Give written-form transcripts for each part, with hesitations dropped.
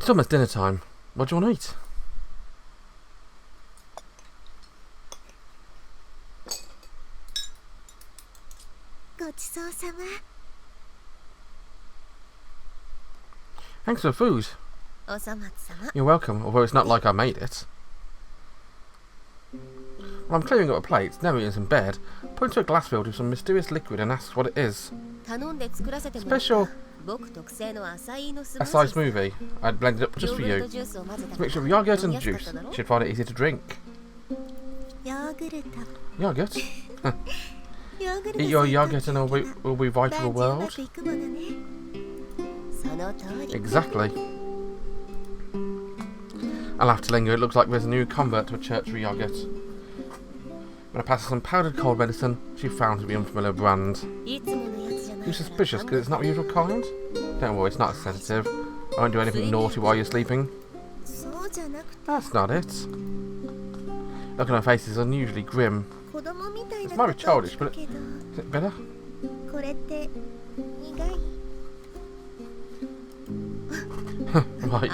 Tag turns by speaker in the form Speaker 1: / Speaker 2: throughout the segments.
Speaker 1: It's almost dinner time. What do you want to eat? Thanks for the food. You're welcome, although it's not like I made it. While I'm clearing up a plate, Neri is in bed, points to a glass filled with some mysterious liquid and asks what it is. Special acai smoothie I'd blended up just for you. It's a mixture of yogurt and juice. Should find it easy to drink. Yogurt? Eat your yogurt and it'll be vital to the world. Exactly. I'll have to linger. It looks like there's a new convert to a church for yogurt. When I pass her some powdered cold medicine she found to be unfamiliar brand. You're suspicious because it's not the usual kind? Don't worry, it's not a sedative. I won't do anything naughty while you're sleeping. That's not it. Look at her face is unusually grim. It might be childish, but is it bitter? Right.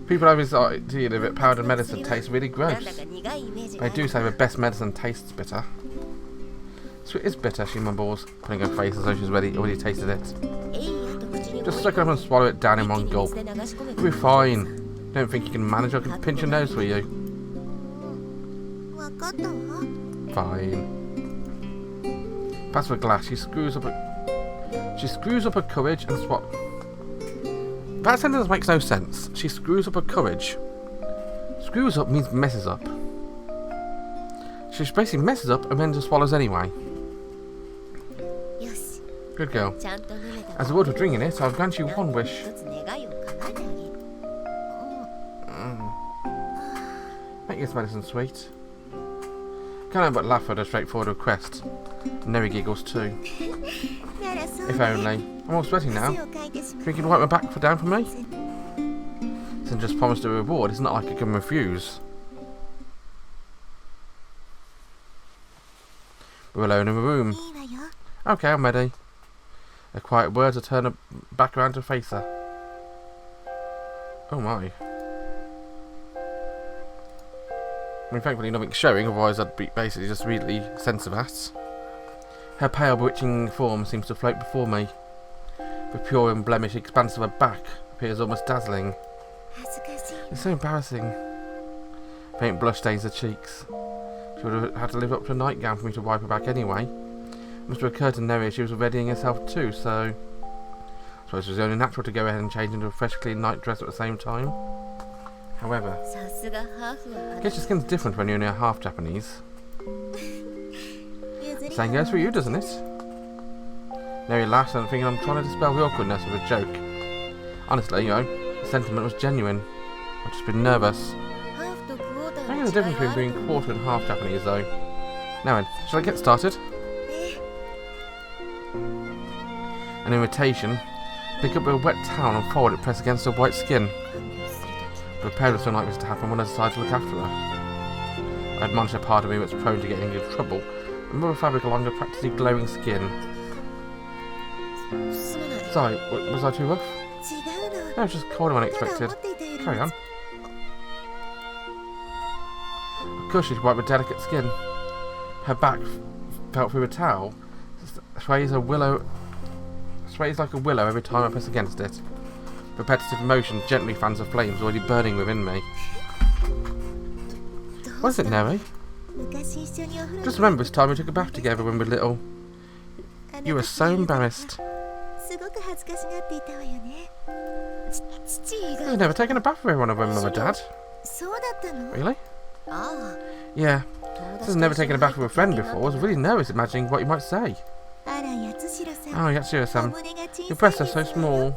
Speaker 1: People have this idea that powdered medicine tastes really gross. They do say the best medicine tastes bitter. So it is bitter, she mumbles, putting her face as though she's already tasted it. Just suck it up and swallow it down in one gulp. You'll be fine. Don't think you can manage, I can pinch your nose for you. Fine. Pass her a glass, she screws up her courage and swallows. That sentence makes no sense. She screws up her courage. Screws up means messes up. She basically messes up and then just swallows anyway. Good girl. As a reward for drinking it, I'll grant you one wish. Make this medicine sweet. Can't help but laugh at her straightforward request. Neri giggles too. If only. I'm all sweaty now. Think you can wipe my back down for me? Since just promised a reward, it's not like I can refuse. We're alone in the room. Okay, I'm ready. A quiet words to turn her back around to face her. Oh my. I mean, thankfully nothing's showing, otherwise I'd be basically just really sensitive at. Her pale, bewitching form seems to float before me. The pure and blemished expanse of her back appears almost dazzling. It's so embarrassing. Faint blush stains her cheeks. She would have had to live up to a nightgown for me to wipe her back anyway. It must have occurred to Neri she was readying herself too, so I suppose it was only natural to go ahead and change into a fresh, clean night dress at the same time. However, I guess your skin's different when you're only half Japanese. The same goes for you, doesn't it? Neri laughs and thinking I'm trying to dispel the awkwardness of a joke. Honestly, the sentiment was genuine. I've just been nervous. I think there's a difference between being quarter and half Japanese though. Now then, shall I get started? An invitation. Pick up a wet towel and fold it pressed against her white skin. Prepared for something like this to happen when I decide to look after her. I admonish a part of me that's prone to getting into trouble and move a fabric along her practically glowing skin. Sorry, was I too rough? No, it's just colder than unexpected. Carry on. Of course, she'd wipe her delicate skin. Her back felt through a towel. Sways like a willow every time I press against it. Repetitive motion gently fans the flames already burning within me. What is it, Neri? Just remember this time we took a bath together when we were little. You were so embarrassed. I've never taken a bath with everyone other than Mum and Dad. Really? Yeah. Since I've never taken a bath with a friend before, I was really nervous imagining what you might say. Oh, Yatsushiro-san. Your breasts are so small.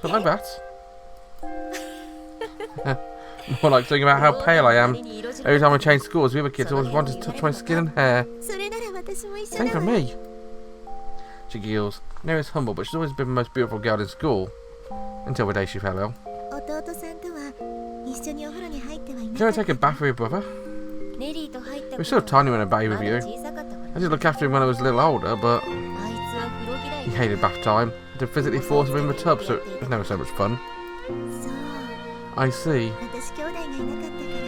Speaker 1: Something like that? More like talking about how pale I am. Every time I change schools, the other kids always wanted to touch my skin and hair. Same for me. She giggles. Neri's humble, but she's always been the most beautiful girl in school. Until the day she fell ill. Can I take a bath with your brother? He was so tiny when I bathed with you. I did look after him when I was a little older, but he hated bath time. I had to physically force him in the tub, so it was never so much fun. I see.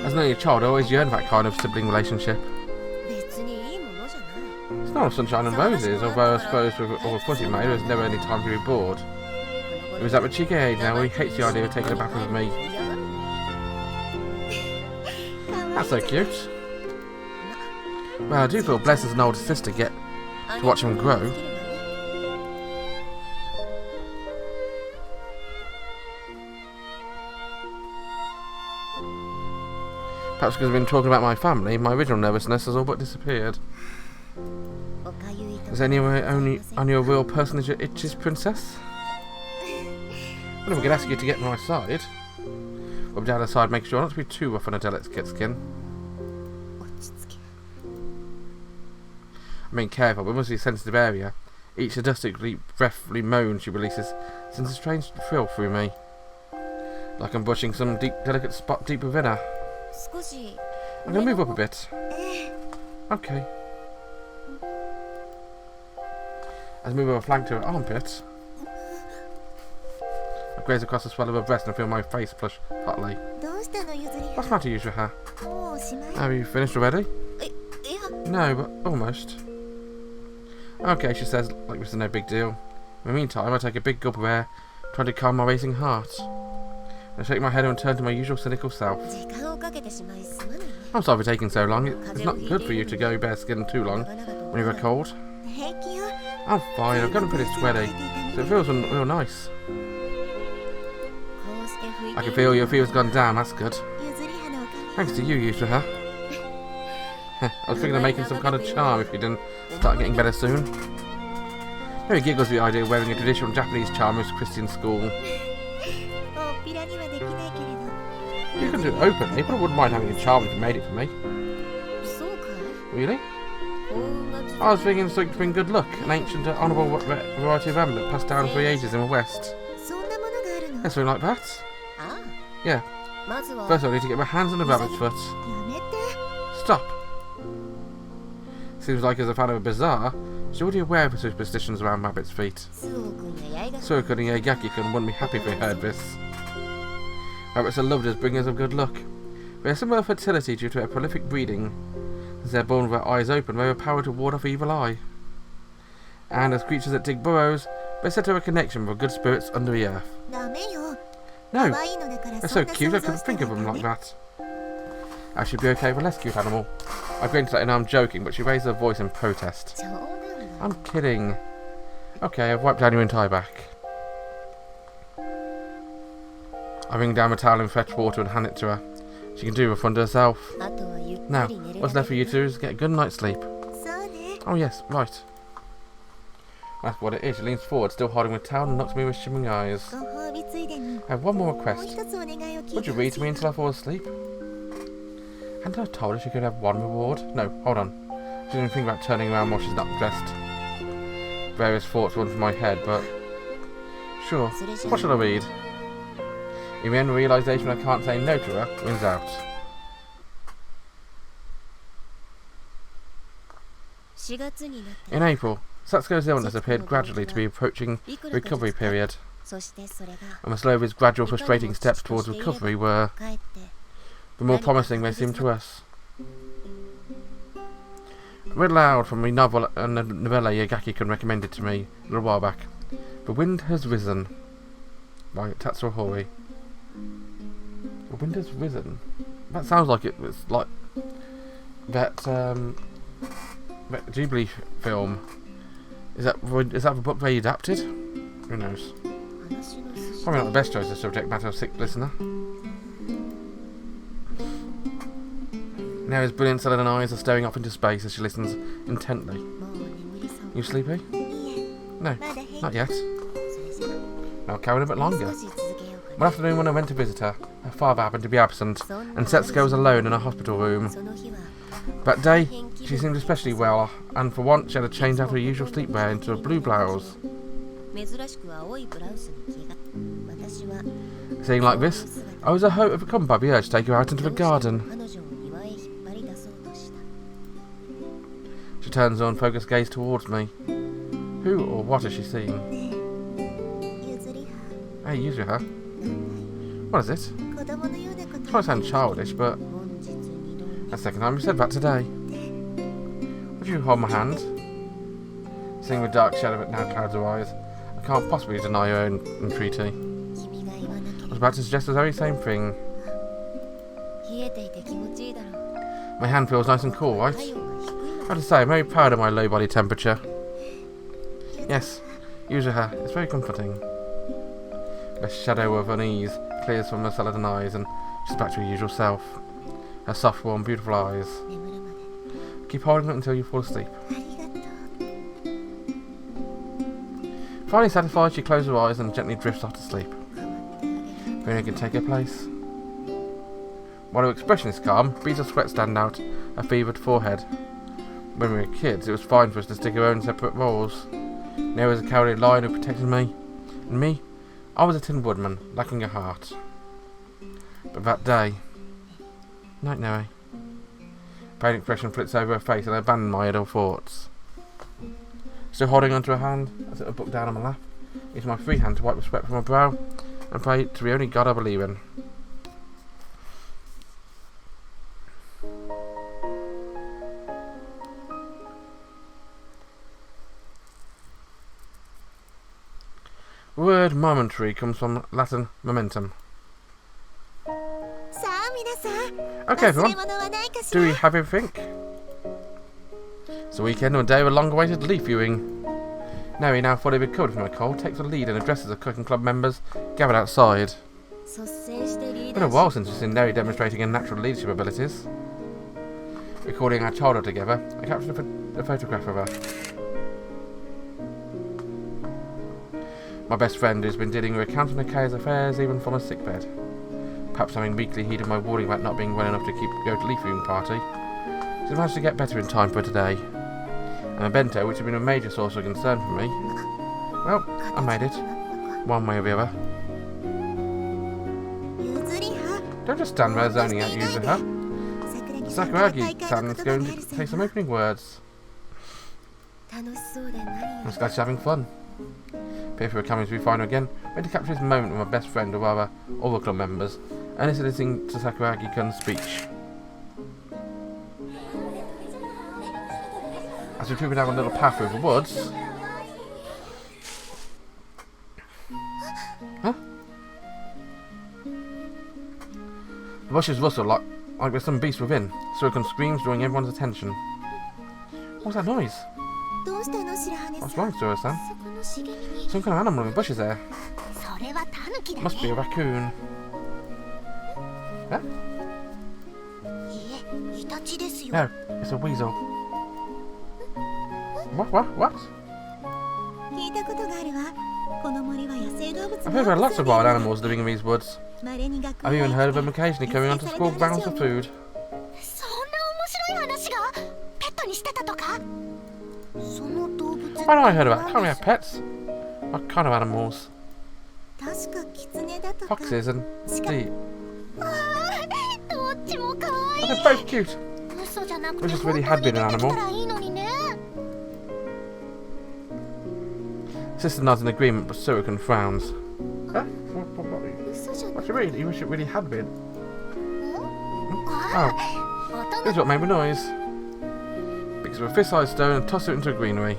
Speaker 1: As an only child, I always yearned for that kind of sibling relationship. It's not all sunshine and roses, although I suppose with all the fuss he made, there was never any time to be bored. He was at the cheeky age now where he hates the idea of taking a bath with me. That's so cute. Well, I do feel blessed as an older sister get to watch him grow. Perhaps because I've been talking about my family, my original nervousness has all but disappeared. Is anywhere only a real personage that itches, princess? Well, we could ask you to get to my side. Rub down the side, make sure not to be too rough on a delicate skin. I mean, careful, but it must be a sensitive area. Each sadistically, breathfully moan she releases sends a strange thrill through me. Like I'm brushing some deep, delicate spot deep within her. I'm going to move up a bit. Okay. As I move over flank to her armpit, I graze across the swell of her breast and feel my face flush hotly. What's the matter, Yuzuriha? Have you finished already? No, but almost. Okay, she says, like this is no big deal. In the meantime, I take a big gulp of air, trying to calm my racing heart. I shake my head and return to my usual cynical self. I'm sorry for taking so long. It's not good for you to go bare-skinned too long when you've got a cold. I'm fine. I've gotten pretty sweaty, so it feels real nice. I can feel your fever's gone down. That's good. Thanks to you, Yuzuriha. I was thinking of making some kind of charm if you didn't start getting better soon. Maybe giggles at the idea of wearing a traditional Japanese charm as Christian school. You can do it openly, but I wouldn't mind having a charm if you made it for me. Really? I was thinking something to bring good luck, an ancient honourable variety of amulet passed down for the ages in the West. Yeah, something like that? Yeah. First I need to get my hands on the rabbit's foot. Stop. Seems like as a fan of a bazaar, she's already aware of the superstitions around rabbit's feet. Suoh and Yagaki-kun wouldn't be happy if they heard this. Rabbits are loved as bringers of good luck. They have similar fertility due to their prolific breeding. As they're born with their eyes open, they have a power to ward off evil eye. And as creatures that dig burrows, they're said to have a connection with good spirits under the earth. No, they're so cute, I couldn't think of them like that. I should be okay with a less cute animal. I've grinned to let her know I'm joking, but she raised her voice in protest. I'm kidding. Okay, I've wiped down your entire back. I wring down the towel and fetch water and hand it to her. She can do it under herself. Now, what's left for you to do is get a good night's sleep. Oh yes, right. That's what it is. She leans forward, still holding the towel, and looks at me with shimmering eyes. I have one more request. Would you read to me until I fall asleep? Hadn't I told her she could have one reward? No, hold on. She didn't think about turning around while she's not dressed. Various thoughts run through my head, but... Sure, what should I read? In the end, the realisation I can't say no to her wins out. In April, Satsuko's illness appeared gradually to be approaching the recovery period. And the slow of his gradual frustrating steps towards recovery were the more promising they seemed to us. Read aloud from the novella Yagaki-kun recommended to me a little while back. The Wind Has Risen by Tatsuo Hori. The Wind Has Risen? That sounds like it was like that Ghibli film. Is that the book they adapted? Who knows? Probably not the best choice of subject matter, sick listener. Now his brilliant sullen eyes are staring off into space as she listens intently. You sleepy? No, not yet. I'll carry on a bit longer. One afternoon when I went to visit her, her father happened to be absent, and Setsuko was alone in a hospital room. That day, she seemed especially well, and for once she had to change out her usual sleepwear into a blue blouse. Seeing like this, I was overcome by the urge to take her out into the garden. She turns her unfocused gaze towards me. Who or what is she seeing? Hey, Yuzuriha. What is it? It's might sound childish, but that's the second time you said that today. Would you hold my hand? Seeing the dark shadow that now clouds her eyes, I can't possibly deny your own entreaty. I was about to suggest the very same thing. My hand feels nice and cool, right? I have to say, I'm very proud of my low body temperature. Yes, Yuzuriha, it's very comforting. The shadow of unease clears from her celadon eyes and she's back to her usual self. Her soft, warm, beautiful eyes. Keep holding it until you fall asleep. Finally satisfied, she closes her eyes and gently drifts off to sleep. Feeling can take her place. While her expression is calm, beads of sweat stand out her fevered forehead. When we were kids, it was fine for us to stick our own separate roles. There was a cowardly lion who protected me, and me, I was a tin woodman, lacking a heart. But that day... Night, Noe. Pain expression flits over her face and I abandon my idle thoughts. Still holding onto her hand, I set a book down on my lap, use my free hand to wipe the sweat from my brow, and pray to the only God I believe in. The word momentary comes from Latin momentum. Okay everyone, do we have everything? It's the weekend and a day of a long-awaited leaf viewing. Noe, now fully recovered from her cold, takes the lead and addresses the cooking club members gathered outside. It's been a while since we've seen Noe demonstrating her natural leadership abilities. Recording our childhood together, I captured a photograph of her. My best friend who's been dealing with a Council of Nicaea's affairs even from a sickbed. Perhaps having weakly heeded my warning about not being well enough to go to the leaf viewing party, she's managed to get better in time for today. And a bento, which had been a major source of concern for me, well, I made it, one way or the other. Don't just stand there zoning out, Yuzuriha. Sakuragi-san is going to say some opening words. I'm glad she's having fun. If we were coming to be final again, I went to capture this moment with my best friend, or rather, all the club members, and listening to Sakuragi-kun's speech. As we trooping down a little path through the woods... Huh? The bushes rustle like there's some beast within. Suoh screams, drawing everyone's attention. What's that noise? What's wrong, Suoh-san? Some kind of animal in the bushes there. Must be a raccoon. Huh? No, it's a weasel. What? I've heard about lots of wild animals living in these woods. I've even heard of them occasionally coming onto small grounds for food. Why not I heard about that? Can't we have pets? What kind of animals? Foxes and deer. Oh, they're both cute. We just really had been an animal. Sister nods in agreement, but Suoh frowns. Huh? What do you mean? You wish it really had been? Oh. Here's what made the noise. Picks up a fist-sized stone and tosses it into a greenery.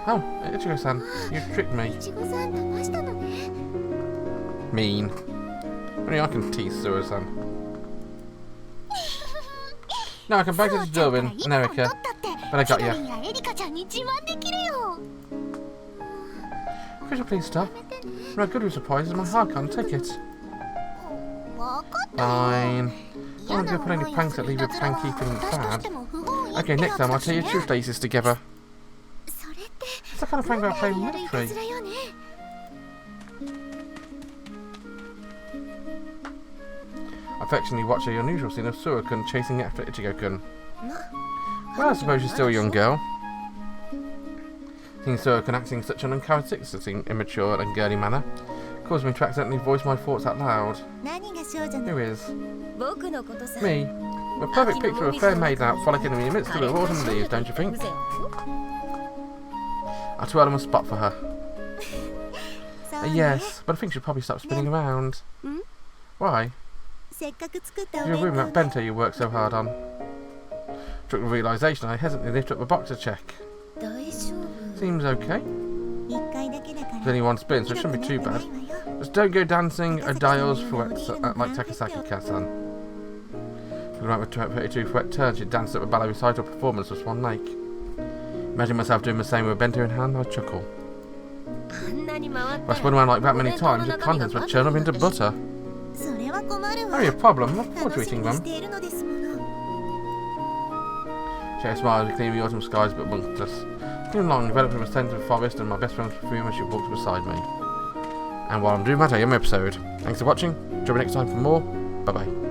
Speaker 1: Oh, Ichigo-san, you tricked me. Mean. Only I can tease Suoh-san. Now I can back to Durbin and Erica, but I got you. Could you please stop? I'm not good with surprises, my heart can't take it. Fine. I don't want to put any pranks that leave your plan keeping bad. Okay, next time I'll tell you truth laces together. It's the kind of prank where I play military. I affectionately watch the unusual scene of Suoh chasing after Ichigo-kun. Well, I suppose she's still a young girl. Seeing Suoh acting in such an uncharacteristic, immature and girly manner caused me to accidentally voice my thoughts out loud. Who is? Me. A perfect picture of a fair maiden out frolicking in the midst of the autumn leaves, don't you think? I twirl on a spot for her. Yes, but I think she'll probably stop spinning around. Why? Your room, that bento you worked so hard on. Struck the realisation I hesitantly lifted up the box to check. Seems okay. There's only one spin, so it shouldn't be too bad. Just don't go dancing a dials Fudce like Takasaki-san. Looking like with 32 Fudce turns, she danced at the ballet recital performance of Swan Lake. Imagine myself doing the same with a bento in hand, I'd chuckle. If I spun around like that many times, the contents would churn up into butter. Only a problem, look forward to eating them. She smiled as clean the autumn skies but monstrous. Came along, developed from a sense of forest and my best friend's perfume as she walked beside me. And while I'm doing my day episode, thanks for watching, join me next time for more, bye bye.